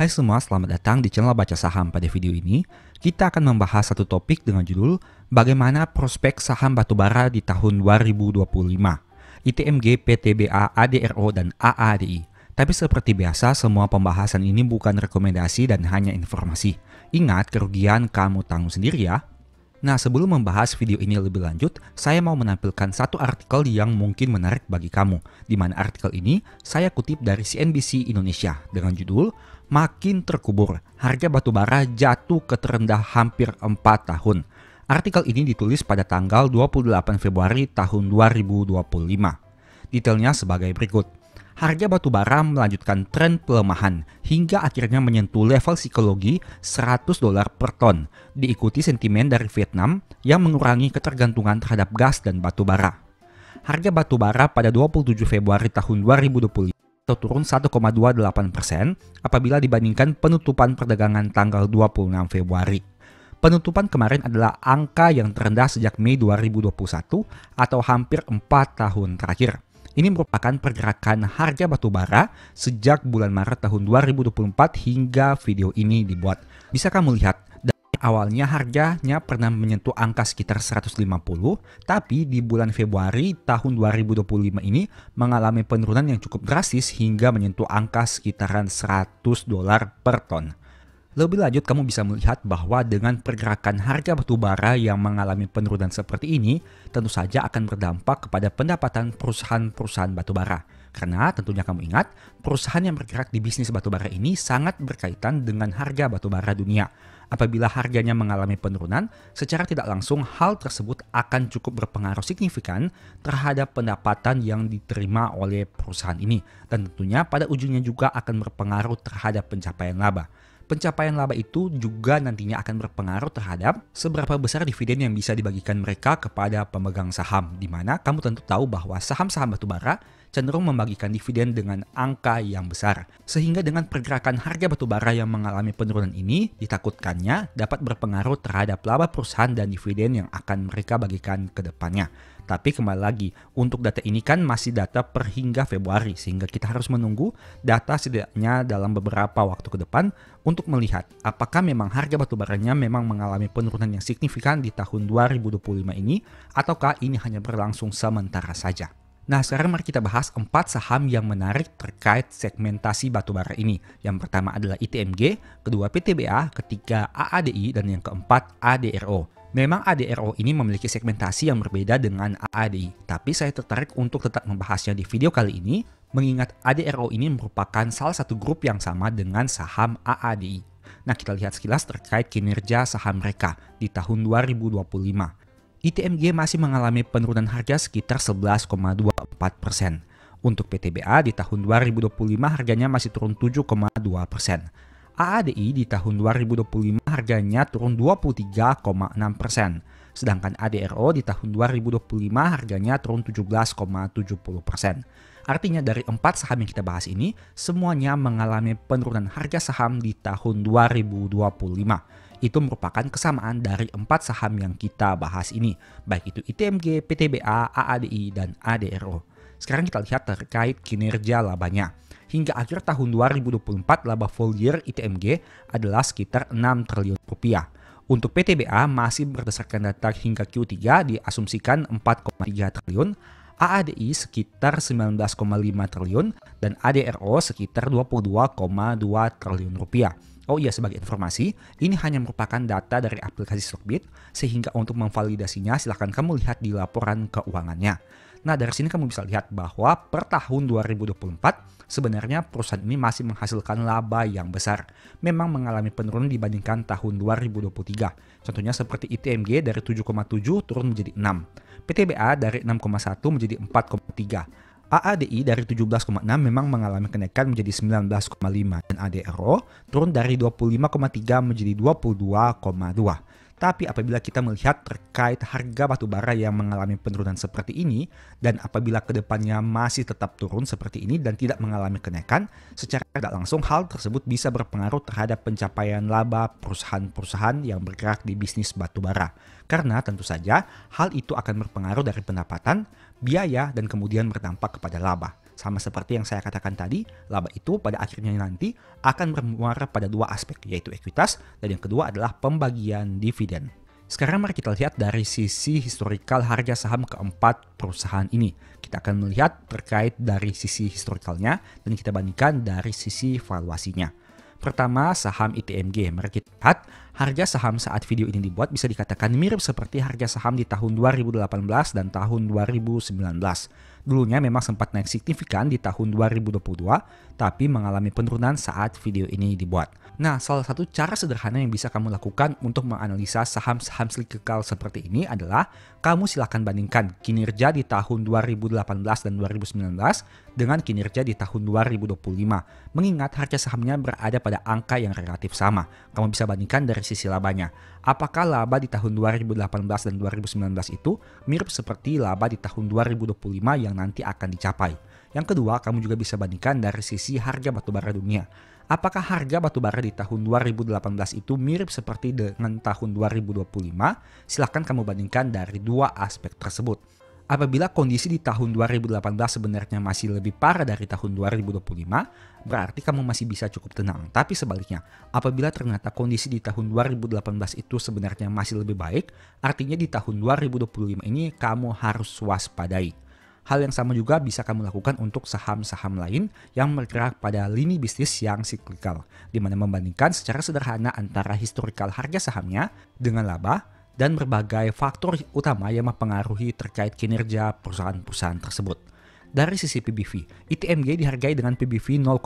Hai semua, selamat datang di channel Baca Saham. Pada video ini, kita akan membahas satu topik dengan judul bagaimana prospek saham batubara di tahun 2025, ITMG, PTBA, ADRO, dan AADI. Tapi seperti biasa, semua pembahasan ini bukan rekomendasi dan hanya informasi. Ingat, kerugian kamu tanggung sendiri ya. Nah, sebelum membahas video ini lebih lanjut, saya mau menampilkan satu artikel yang mungkin menarik bagi kamu. Di mana artikel ini saya kutip dari CNBC Indonesia dengan judul "Makin terkubur, harga batubara jatuh ke terendah hampir 4 tahun". Artikel ini ditulis pada tanggal 28 Februari tahun 2025. Detailnya sebagai berikut. Harga batubara melanjutkan tren pelemahan hingga akhirnya menyentuh level psikologi $100 per ton, diikuti sentimen dari Vietnam yang mengurangi ketergantungan terhadap gas dan batubara. Harga batubara pada 27 Februari tahun 2025 turun 1,28% apabila dibandingkan penutupan perdagangan tanggal 26 Februari. Penutupan kemarin adalah angka yang terendah sejak Mei 2021 atau hampir 4 tahun terakhir. Ini merupakan pergerakan harga batubara sejak bulan Maret tahun 2024 hingga video ini dibuat. Bisa kamu lihat, dari awalnya harganya pernah menyentuh angka sekitar 150, tapi di bulan Februari tahun 2025 ini mengalami penurunan yang cukup drastis hingga menyentuh angka sekitaran $100 per ton. Lebih lanjut, kamu bisa melihat bahwa dengan pergerakan harga batubara yang mengalami penurunan seperti ini, tentu saja akan berdampak kepada pendapatan perusahaan-perusahaan batubara. Karena tentunya kamu ingat, perusahaan yang bergerak di bisnis batubara ini sangat berkaitan dengan harga batubara dunia. Apabila harganya mengalami penurunan, secara tidak langsung hal tersebut akan cukup berpengaruh signifikan terhadap pendapatan yang diterima oleh perusahaan ini. Dan tentunya pada ujungnya juga akan berpengaruh terhadap pencapaian laba. Pencapaian laba itu juga nantinya akan berpengaruh terhadap seberapa besar dividen yang bisa dibagikan mereka kepada pemegang saham, di mana kamu tentu tahu bahwa saham-saham batubara cenderung membagikan dividen dengan angka yang besar. Sehingga dengan pergerakan harga batubara yang mengalami penurunan ini, ditakutkannya dapat berpengaruh terhadap laba perusahaan dan dividen yang akan mereka bagikan ke depannya. Tapi kembali lagi, untuk data ini kan masih data per hingga Februari, sehingga kita harus menunggu data setidaknya dalam beberapa waktu ke depan untuk melihat apakah memang harga batubaranya memang mengalami penurunan yang signifikan di tahun 2025 ini, ataukah ini hanya berlangsung sementara saja. Nah, sekarang mari kita bahas 4 saham yang menarik terkait segmentasi batubara ini. Yang pertama adalah ITMG, kedua PTBA, ketiga AADI, dan yang keempat ADRO. Memang ADRO ini memiliki segmentasi yang berbeda dengan AADI, tapi saya tertarik untuk tetap membahasnya di video kali ini, mengingat ADRO ini merupakan salah satu grup yang sama dengan saham AADI. Nah, kita lihat sekilas terkait kinerja saham mereka di tahun 2025. ITMG masih mengalami penurunan harga sekitar 11,24%. Untuk PTBA di tahun 2025 harganya masih turun 7,2%. AADI di tahun 2025 harganya turun 23,6%. Sedangkan ADRO di tahun 2025 harganya turun 17,70%. Artinya dari 4 saham yang kita bahas ini, semuanya mengalami penurunan harga saham di tahun 2025. Itu merupakan kesamaan dari 4 saham yang kita bahas ini, baik itu ITMG, PTBA, AADI, dan ADRO. Sekarang kita lihat terkait kinerja labanya. Hingga akhir tahun 2024, laba full year ITMG adalah sekitar 6 triliun rupiah. Untuk PTBA masih berdasarkan data hingga Q3 diasumsikan 4,3 triliun, AADI sekitar 19,5 triliun, dan ADRO sekitar 22,2 triliun rupiah. Oh iya, sebagai informasi, ini hanya merupakan data dari aplikasi Stockbit, sehingga untuk memvalidasinya silahkan kamu lihat di laporan keuangannya. Nah, dari sini kamu bisa lihat bahwa per tahun 2024, sebenarnya perusahaan ini masih menghasilkan laba yang besar. Memang mengalami penurunan dibandingkan tahun 2023. Contohnya seperti ITMG dari 7,7 turun menjadi 6. PTBA dari 6,1 menjadi 4,3. AADI dari 17,6 memang mengalami kenaikan menjadi 19,5 dan ADRO turun dari 25,3 menjadi 22,2. Tapi apabila kita melihat terkait harga batubara yang mengalami penurunan seperti ini, dan apabila kedepannya masih tetap turun seperti ini dan tidak mengalami kenaikan, secara tidak langsung hal tersebut bisa berpengaruh terhadap pencapaian laba perusahaan-perusahaan yang bergerak di bisnis batubara. Karena tentu saja hal itu akan berpengaruh dari pendapatan, biaya, dan kemudian berdampak kepada laba. Sama seperti yang saya katakan tadi, laba itu pada akhirnya nanti akan bermuara pada dua aspek, yaitu ekuitas dan yang kedua adalah pembagian dividen. Sekarang mari kita lihat dari sisi historikal harga saham keempat perusahaan ini. Kita akan melihat terkait dari sisi historikalnya dan kita bandingkan dari sisi valuasinya. Pertama, saham ITMG. Mari kita lihat harga saham saat video ini dibuat bisa dikatakan mirip seperti harga saham di tahun 2018 dan tahun 2019. Dulunya memang sempat naik signifikan di tahun 2022, tapi mengalami penurunan saat video ini dibuat. Nah, salah satu cara sederhana yang bisa kamu lakukan untuk menganalisa saham-saham siklikal seperti ini adalah kamu silakan bandingkan kinerja di tahun 2018 dan 2019 dengan kinerja di tahun 2025. Mengingat harga sahamnya berada pada angka yang relatif sama. Kamu bisa bandingkan dari sisi labanya. Apakah laba di tahun 2018 dan 2019 itu mirip seperti laba di tahun 2025 yang nanti akan dicapai? Yang kedua, kamu juga bisa bandingkan dari sisi harga batubara dunia. Apakah harga batubara di tahun 2018 itu mirip seperti dengan tahun 2025? Silahkan kamu bandingkan dari dua aspek tersebut. Apabila kondisi di tahun 2018 sebenarnya masih lebih parah dari tahun 2025, berarti kamu masih bisa cukup tenang. Tapi sebaliknya, apabila ternyata kondisi di tahun 2018 itu sebenarnya masih lebih baik, artinya di tahun 2025 ini kamu harus waspadai. Hal yang sama juga bisa kamu lakukan untuk saham-saham lain yang bergerak pada lini bisnis yang siklikal, di mana membandingkan secara sederhana antara historikal harga sahamnya dengan laba dan berbagai faktor utama yang mempengaruhi terkait kinerja perusahaan-perusahaan tersebut. Dari sisi PBV, ITMG dihargai dengan PBV 0,86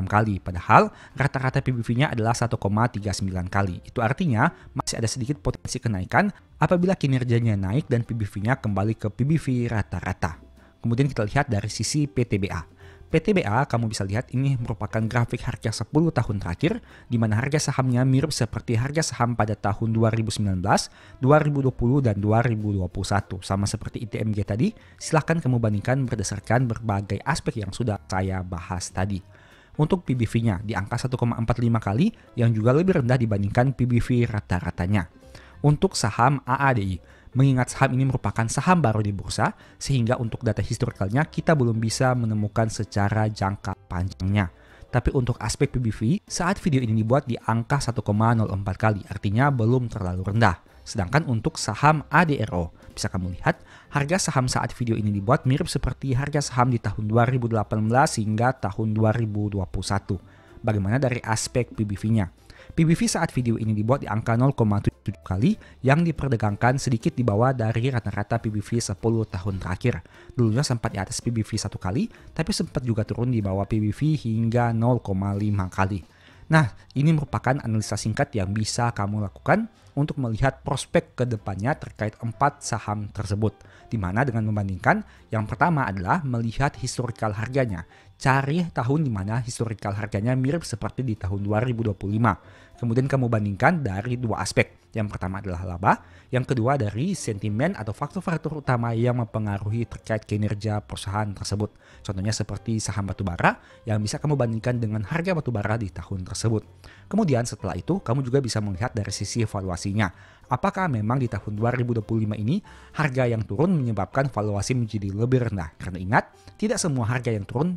kali, padahal rata-rata PBV-nya adalah 1,39 kali. Itu artinya masih ada sedikit potensi kenaikan apabila kinerjanya naik dan PBV-nya kembali ke PBV rata-rata. Kemudian kita lihat dari sisi PTBA. PTBA kamu bisa lihat ini merupakan grafik harga 10 tahun terakhir di mana harga sahamnya mirip seperti harga saham pada tahun 2019, 2020 dan 2021. Sama seperti ITMG tadi, silahkan kamu bandingkan berdasarkan berbagai aspek yang sudah saya bahas tadi. Untuk PBV-nya di angka 1,45 kali yang juga lebih rendah dibandingkan PBV rata-ratanya. Untuk saham AADI, mengingat saham ini merupakan saham baru di bursa, sehingga untuk data historikalnya kita belum bisa menemukan secara jangka panjangnya. Tapi untuk aspek PBV, saat video ini dibuat di angka 1,04 kali, artinya belum terlalu rendah. Sedangkan untuk saham ADRO, bisa kamu lihat, harga saham saat video ini dibuat mirip seperti harga saham di tahun 2018 hingga tahun 2021. Bagaimana dari aspek PBV-nya? PBV saat video ini dibuat di angka 0,77 kali yang diperdagangkan sedikit di bawah dari rata-rata PBV 10 tahun terakhir. Dulunya sempat di atas PBV 1 kali, tapi sempat juga turun di bawah PBV hingga 0,5 kali. Nah, ini merupakan analisa singkat yang bisa kamu lakukan untuk melihat prospek ke depannya terkait 4 saham tersebut. Di mana dengan membandingkan, yang pertama adalah melihat historikal harganya. Cari tahun di mana historikal harganya mirip seperti di tahun 2025. Kemudian kamu bandingkan dari dua aspek. Yang pertama adalah laba, yang kedua dari sentimen atau faktor-faktor utama yang mempengaruhi terkait kinerja perusahaan tersebut. Contohnya seperti saham batubara yang bisa kamu bandingkan dengan harga batubara di tahun tersebut. Kemudian setelah itu kamu juga bisa melihat dari sisi valuasinya. Apakah memang di tahun 2025 ini harga yang turun menyebabkan valuasi menjadi lebih rendah? Karena ingat, tidak semua harga yang turun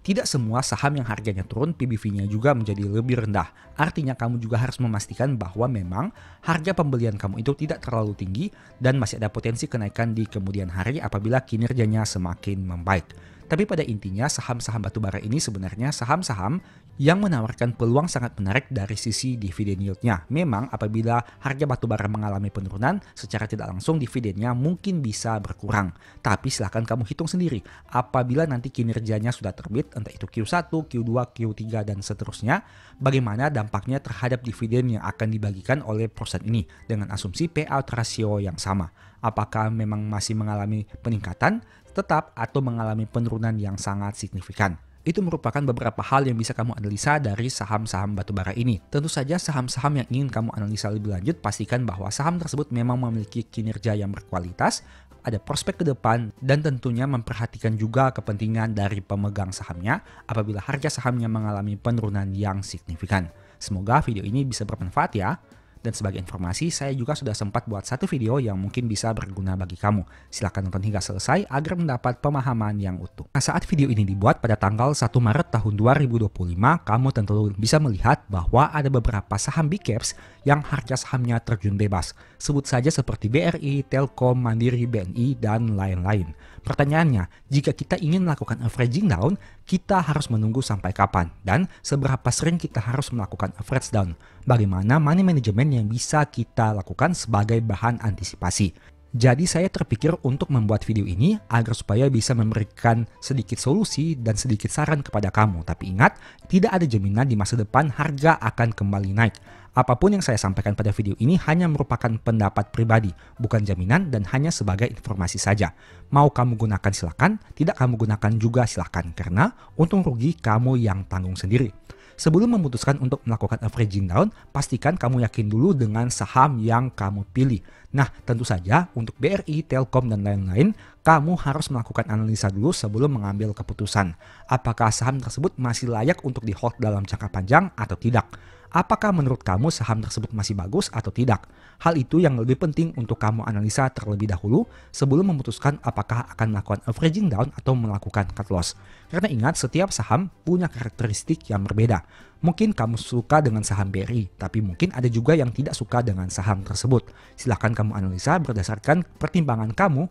tidak semua saham yang harganya turun PBV-nya juga menjadi lebih rendah. Artinya kamu juga harus memastikan bahwa memang harga pembelian kamu itu tidak terlalu tinggi dan masih ada potensi kenaikan di kemudian hari apabila kinerjanya semakin membaik. Tapi pada intinya saham-saham batubara ini sebenarnya saham-saham yang menawarkan peluang sangat menarik dari sisi dividen yield-nya. Memang apabila harga batubara mengalami penurunan, secara tidak langsung dividennya mungkin bisa berkurang. Tapi silahkan kamu hitung sendiri. Apabila nanti kinerjanya sudah terbit, entah itu Q1, Q2, Q3, dan seterusnya, bagaimana dampaknya terhadap dividen yang akan dibagikan oleh perusahaan ini dengan asumsi payout ratio yang sama. Apakah memang masih mengalami peningkatan, tetap atau mengalami penurunan yang sangat signifikan. Itu merupakan beberapa hal yang bisa kamu analisa dari saham-saham batubara ini. Tentu saja saham-saham yang ingin kamu analisa lebih lanjut, pastikan bahwa saham tersebut memang memiliki kinerja yang berkualitas, ada prospek ke depan, dan tentunya memperhatikan juga kepentingan dari pemegang sahamnya apabila harga sahamnya mengalami penurunan yang signifikan. Semoga video ini bisa bermanfaat ya. Dan sebagai informasi, saya juga sudah sempat buat satu video yang mungkin bisa berguna bagi kamu. Silahkan nonton hingga selesai agar mendapat pemahaman yang utuh. Nah, saat video ini dibuat pada tanggal 1 Maret tahun 2025, kamu tentu bisa melihat bahwa ada beberapa saham big caps yang harga sahamnya terjun bebas. Sebut saja seperti BRI, Telkom, Mandiri, BNI, dan lain-lain. Pertanyaannya, jika kita ingin melakukan averaging down, kita harus menunggu sampai kapan? Dan seberapa sering kita harus melakukan average down? Bagaimana money management yang bisa kita lakukan sebagai bahan antisipasi? Jadi saya terpikir untuk membuat video ini agar supaya bisa memberikan sedikit solusi dan sedikit saran kepada kamu. Tapi ingat, tidak ada jaminan di masa depan harga akan kembali naik. Apapun yang saya sampaikan pada video ini hanya merupakan pendapat pribadi, bukan jaminan dan hanya sebagai informasi saja. Mau kamu gunakan silakan, tidak kamu gunakan juga silakan, karena untung rugi kamu yang tanggung sendiri. Sebelum memutuskan untuk melakukan averaging down, pastikan kamu yakin dulu dengan saham yang kamu pilih. Nah, tentu saja untuk BRI, Telkom, dan lain-lain, kamu harus melakukan analisa dulu sebelum mengambil keputusan. Apakah saham tersebut masih layak untuk di-hold dalam jangka panjang atau tidak? Apakah menurut kamu saham tersebut masih bagus atau tidak? Hal itu yang lebih penting untuk kamu analisa terlebih dahulu sebelum memutuskan apakah akan melakukan averaging down atau melakukan cut loss. Karena ingat, setiap saham punya karakteristik yang berbeda. Mungkin kamu suka dengan saham BRI, tapi mungkin ada juga yang tidak suka dengan saham tersebut. Silahkan kamu analisa berdasarkan pertimbangan kamu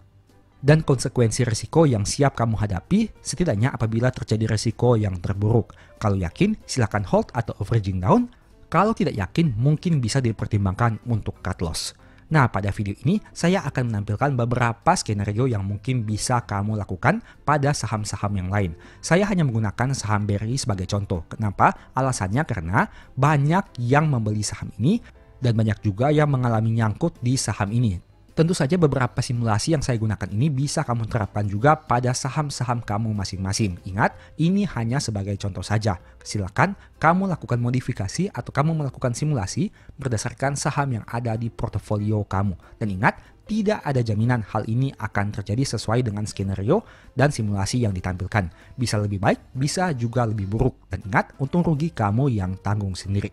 dan konsekuensi risiko yang siap kamu hadapi setidaknya apabila terjadi risiko yang terburuk. Kalau yakin, silakan hold atau averaging down. Kalau tidak yakin, mungkin bisa dipertimbangkan untuk cut loss. Nah, pada video ini saya akan menampilkan beberapa skenario yang mungkin bisa kamu lakukan pada saham-saham yang lain. Saya hanya menggunakan saham BRI sebagai contoh. Kenapa? Alasannya karena banyak yang membeli saham ini dan banyak juga yang mengalami nyangkut di saham ini. Tentu saja beberapa simulasi yang saya gunakan ini bisa kamu terapkan juga pada saham-saham kamu masing-masing. Ingat, ini hanya sebagai contoh saja. Silakan kamu lakukan modifikasi atau kamu melakukan simulasi berdasarkan saham yang ada di portofolio kamu. Dan ingat, tidak ada jaminan hal ini akan terjadi sesuai dengan skenario dan simulasi yang ditampilkan. Bisa lebih baik, bisa juga lebih buruk. Dan ingat, untung rugi kamu yang tanggung sendiri.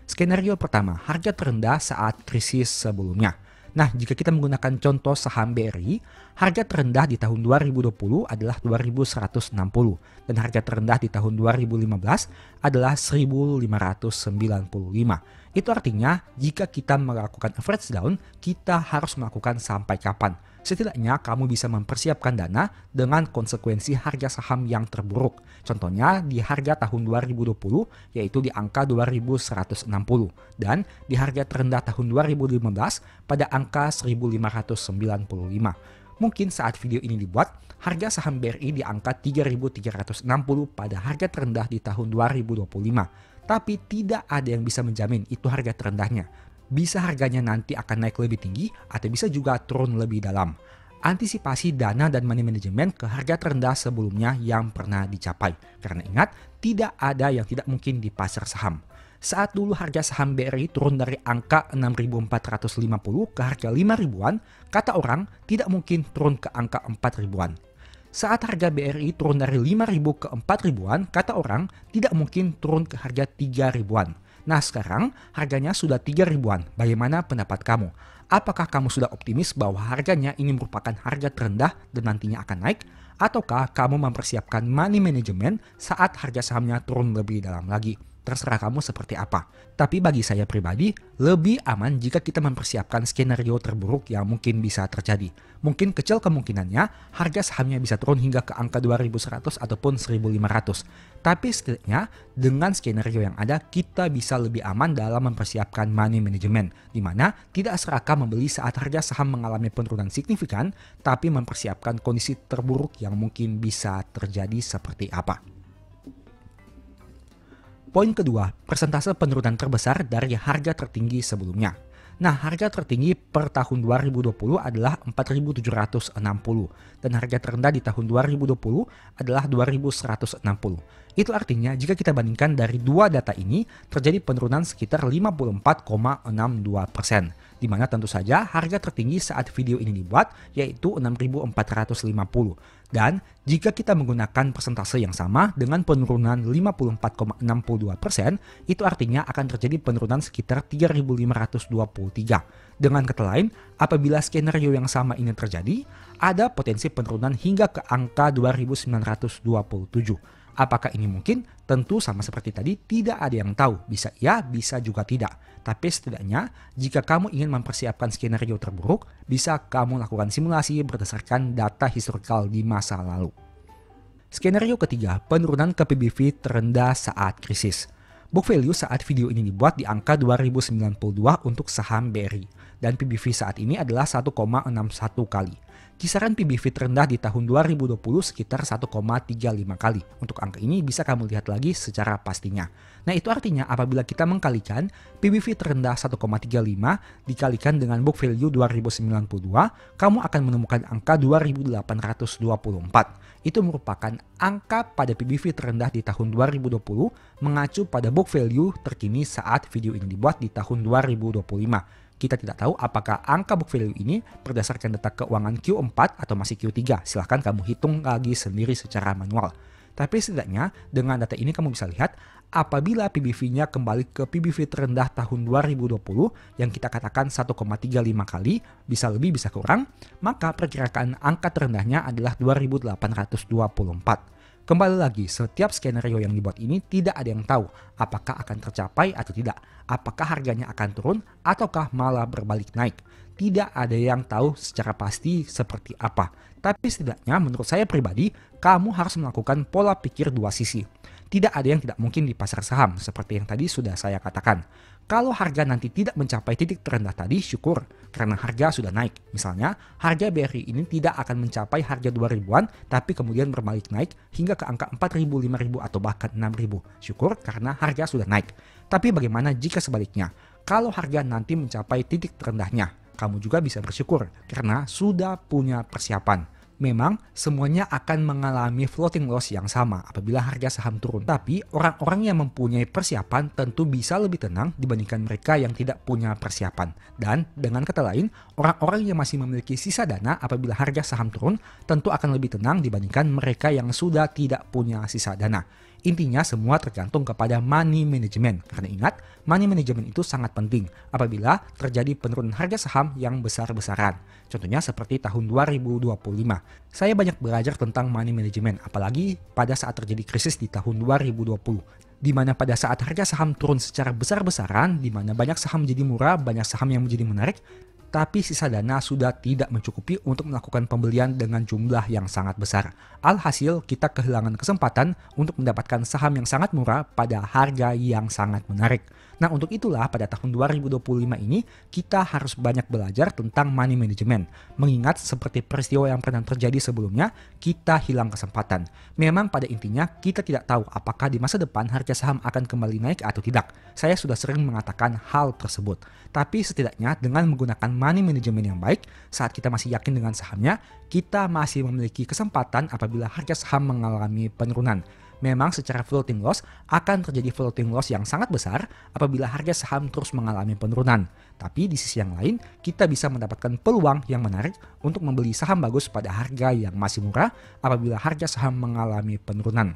Skenario pertama, harga terendah saat krisis sebelumnya. Nah, jika kita menggunakan contoh saham BRI, harga terendah di tahun 2020 adalah 2.160 dan harga terendah di tahun 2015 adalah 1.595. Itu artinya jika kita melakukan average down, kita harus melakukan sampai kapan? Setidaknya kamu bisa mempersiapkan dana dengan konsekuensi harga saham yang terburuk. Contohnya di harga tahun 2020 yaitu di angka 2160 dan di harga terendah tahun 2015 pada angka 1595. Mungkin saat video ini dibuat, harga saham BRI di angka 3.360 pada harga terendah di tahun 2025. Tapi tidak ada yang bisa menjamin itu harga terendahnya. Bisa harganya nanti akan naik lebih tinggi atau bisa juga turun lebih dalam. Antisipasi dana dan money management ke harga terendah sebelumnya yang pernah dicapai. Karena ingat, tidak ada yang tidak mungkin di pasar saham. Saat dulu harga saham BRI turun dari angka 6.450 ke harga 5.000-an, kata orang tidak mungkin turun ke angka 4.000-an. Saat harga BRI turun dari 5.000 ke 4.000-an, kata orang tidak mungkin turun ke harga 3.000-an. Nah, sekarang harganya sudah 3.000-an. Bagaimana pendapat kamu? Apakah kamu sudah optimis bahwa harganya ini merupakan harga terendah dan nantinya akan naik? Ataukah kamu mempersiapkan money management saat harga sahamnya turun lebih dalam lagi? Terserah kamu seperti apa. Tapi bagi saya pribadi, lebih aman jika kita mempersiapkan skenario terburuk yang mungkin bisa terjadi. Mungkin kecil kemungkinannya harga sahamnya bisa turun hingga ke angka 2.100 ataupun 1.500. Tapi setidaknya dengan skenario yang ada, kita bisa lebih aman dalam mempersiapkan money management. Di mana tidak serakah membeli saat harga saham mengalami penurunan signifikan, tapi mempersiapkan kondisi terburuk yang mungkin bisa terjadi seperti apa. Poin kedua, persentase penurunan terbesar dari harga tertinggi sebelumnya. Nah, harga tertinggi per tahun 2020 adalah 4.760 dan harga terendah di tahun 2020 adalah 2.160. Itu artinya jika kita bandingkan dari dua data ini terjadi penurunan sekitar 54,62%. di mana tentu saja harga tertinggi saat video ini dibuat yaitu 6.450. Dan jika kita menggunakan persentase yang sama dengan penurunan 54,62%, itu artinya akan terjadi penurunan sekitar 3.523. Dengan kata lain, apabila skenario yang sama ini terjadi, ada potensi penurunan hingga ke angka 2.927. Apakah ini mungkin? Tentu sama seperti tadi, tidak ada yang tahu. Bisa iya, bisa juga tidak. Tapi setidaknya, jika kamu ingin mempersiapkan skenario terburuk, bisa kamu lakukan simulasi berdasarkan data historikal di masa lalu. Skenario ketiga, penurunan ke PBV terendah saat krisis. Book value saat video ini dibuat di angka 2092 untuk saham BRI. Dan PBV saat ini adalah 1,61 kali. Kisaran PBV terendah di tahun 2020 sekitar 1,35 kali. Untuk angka ini bisa kamu lihat lagi secara pastinya. Nah itu artinya apabila kita mengkalikan PBV terendah 1,35 dikalikan dengan book value 2092, kamu akan menemukan angka 2824. Itu merupakan angka pada PBV terendah di tahun 2020 mengacu pada book value terkini saat video ini dibuat di tahun 2025. Kita tidak tahu apakah angka book value ini berdasarkan data keuangan Q4 atau masih Q3. Silahkan kamu hitung lagi sendiri secara manual. Tapi setidaknya dengan data ini kamu bisa lihat apabila PBV-nya kembali ke PBV terendah tahun 2020 yang kita katakan 1,35 kali, bisa lebih bisa kurang, maka perkiraan angka terendahnya adalah 2824. Kembali lagi, setiap skenario yang dibuat ini tidak ada yang tahu apakah akan tercapai atau tidak. Apakah harganya akan turun ataukah malah berbalik naik. Tidak ada yang tahu secara pasti seperti apa. Tapi setidaknya menurut saya pribadi, kamu harus melakukan pola pikir dua sisi. Tidak ada yang tidak mungkin di pasar saham, seperti yang tadi sudah saya katakan. Kalau harga nanti tidak mencapai titik terendah tadi, syukur, karena harga sudah naik. Misalnya, harga BRI ini tidak akan mencapai harga 2000-an, tapi kemudian berbalik naik hingga ke angka 4.000, 5.000, atau bahkan 6.000. Syukur karena harga sudah naik. Tapi bagaimana jika sebaliknya? Kalau harga nanti mencapai titik terendahnya, kamu juga bisa bersyukur karena sudah punya persiapan. Memang semuanya akan mengalami floating loss yang sama apabila harga saham turun. Tapi orang-orang yang mempunyai persiapan tentu bisa lebih tenang dibandingkan mereka yang tidak punya persiapan. Dan dengan kata lain, orang-orang yang masih memiliki sisa dana apabila harga saham turun tentu akan lebih tenang dibandingkan mereka yang sudah tidak punya sisa dana. Intinya semua tergantung kepada money management. Karena ingat, money management itu sangat penting apabila terjadi penurunan harga saham yang besar-besaran. Contohnya seperti tahun 2025. Saya banyak belajar tentang money management, apalagi pada saat terjadi krisis di tahun 2020. Di mana pada saat harga saham turun secara besar-besaran, di mana banyak saham menjadi murah, banyak saham yang menjadi menarik, tapi sisa dana sudah tidak mencukupi untuk melakukan pembelian dengan jumlah yang sangat besar. Alhasil, kita kehilangan kesempatan untuk mendapatkan saham yang sangat murah pada harga yang sangat menarik. Nah, untuk itulah pada tahun 2025 ini kita harus banyak belajar tentang money management. Mengingat seperti peristiwa yang pernah terjadi sebelumnya, kita hilang kesempatan. Memang pada intinya kita tidak tahu apakah di masa depan harga saham akan kembali naik atau tidak. Saya sudah sering mengatakan hal tersebut. Tapi setidaknya dengan menggunakan money management yang baik, saat kita masih yakin dengan sahamnya, kita masih memiliki kesempatan apabila harga saham mengalami penurunan. Memang secara floating loss akan terjadi floating loss yang sangat besar apabila harga saham terus mengalami penurunan. Tapi di sisi yang lain, kita bisa mendapatkan peluang yang menarik untuk membeli saham bagus pada harga yang masih murah apabila harga saham mengalami penurunan.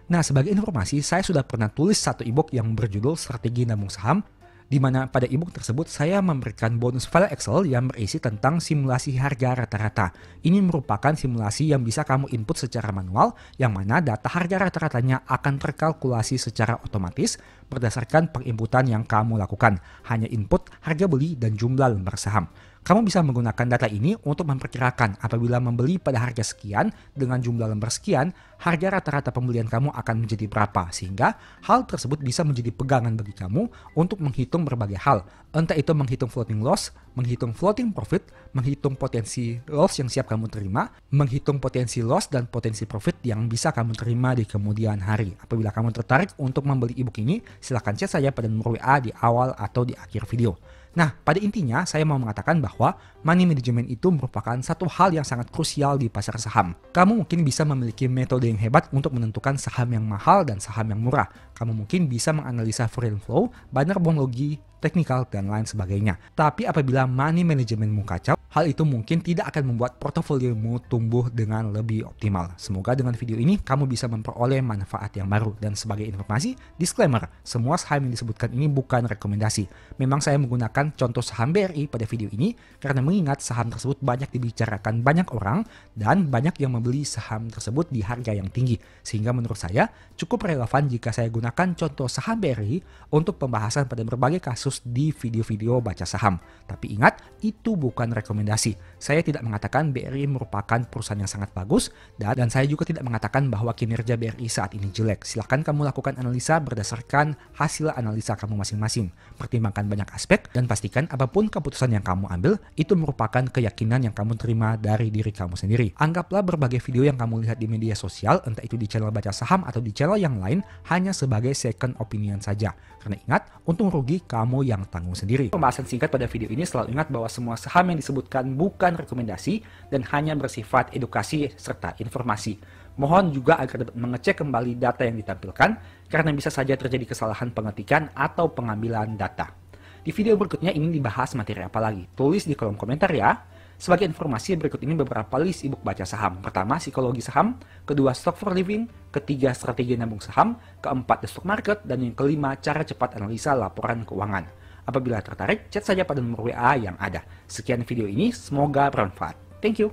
Nah, sebagai informasi, saya sudah pernah tulis satu ebook yang berjudul Strategi Nabung Saham, di mana pada ebook tersebut saya memberikan bonus file Excel yang berisi tentang simulasi harga rata-rata. Ini merupakan simulasi yang bisa kamu input secara manual, yang mana data harga rata-ratanya akan terkalkulasi secara otomatis berdasarkan penginputan yang kamu lakukan. Hanya input harga beli dan jumlah lembar saham. Kamu bisa menggunakan data ini untuk memperkirakan apabila membeli pada harga sekian dengan jumlah lembar sekian, harga rata-rata pembelian kamu akan menjadi berapa. Sehingga hal tersebut bisa menjadi pegangan bagi kamu untuk menghitung berbagai hal. Entah itu menghitung floating loss, menghitung floating profit, menghitung potensi loss yang siap kamu terima, menghitung potensi loss dan potensi profit yang bisa kamu terima di kemudian hari. Apabila kamu tertarik untuk membeli ebook ini, silahkan chat saya pada nomor WA di awal atau di akhir video. Nah, pada intinya saya mau mengatakan bahwa money management itu merupakan satu hal yang sangat krusial di pasar saham. Kamu mungkin bisa memiliki metode yang hebat untuk menentukan saham yang mahal dan saham yang murah. Kamu mungkin bisa menganalisa free and flow, banner bonlogi, teknikal, dan lain sebagainya. Tapi apabila money managementmu kacau, hal itu mungkin tidak akan membuat portofoliomu tumbuh dengan lebih optimal. Semoga dengan video ini kamu bisa memperoleh manfaat yang baru. Dan sebagai informasi, disclaimer, semua saham yang disebutkan ini bukan rekomendasi. Memang saya menggunakan contoh saham BRI pada video ini karena mengingat saham tersebut banyak dibicarakan banyak orang dan banyak yang membeli saham tersebut di harga yang tinggi. Sehingga menurut saya cukup relevan jika saya gunakan contoh saham BRI untuk pembahasan pada berbagai kasus di video-video baca saham. Tapi ingat, itu bukan rekomendasi. Saya tidak mengatakan BRI merupakan perusahaan yang sangat bagus dan saya juga tidak mengatakan bahwa kinerja BRI saat ini jelek. Silahkan kamu lakukan analisa berdasarkan hasil analisa kamu masing-masing. Pertimbangkan banyak aspek dan pastikan apapun keputusan yang kamu ambil itu merupakan keyakinan yang kamu terima dari diri kamu sendiri. Anggaplah berbagai video yang kamu lihat di media sosial, entah itu di channel baca saham atau di channel yang lain, hanya sebagai second opinion saja. Karena ingat, untung rugi kamu yang tanggung sendiri. Pembahasan singkat pada video ini selalu ingat bahwa semua saham yang disebutkan bukan rekomendasi dan hanya bersifat edukasi serta informasi. Mohon juga agar dapat mengecek kembali data yang ditampilkan karena bisa saja terjadi kesalahan pengetikan atau pengambilan data. Di video berikutnya ingin dibahas materi apa lagi? Tulis di kolom komentar ya. Sebagai informasi, berikut ini beberapa list ebook baca saham. Pertama, psikologi saham. Kedua, stock for living. Ketiga, strategi nabung saham. Keempat, the stock market. Dan yang kelima, cara cepat analisa laporan keuangan. Apabila tertarik, chat saja pada nomor WA yang ada. Sekian video ini, semoga bermanfaat. Thank you.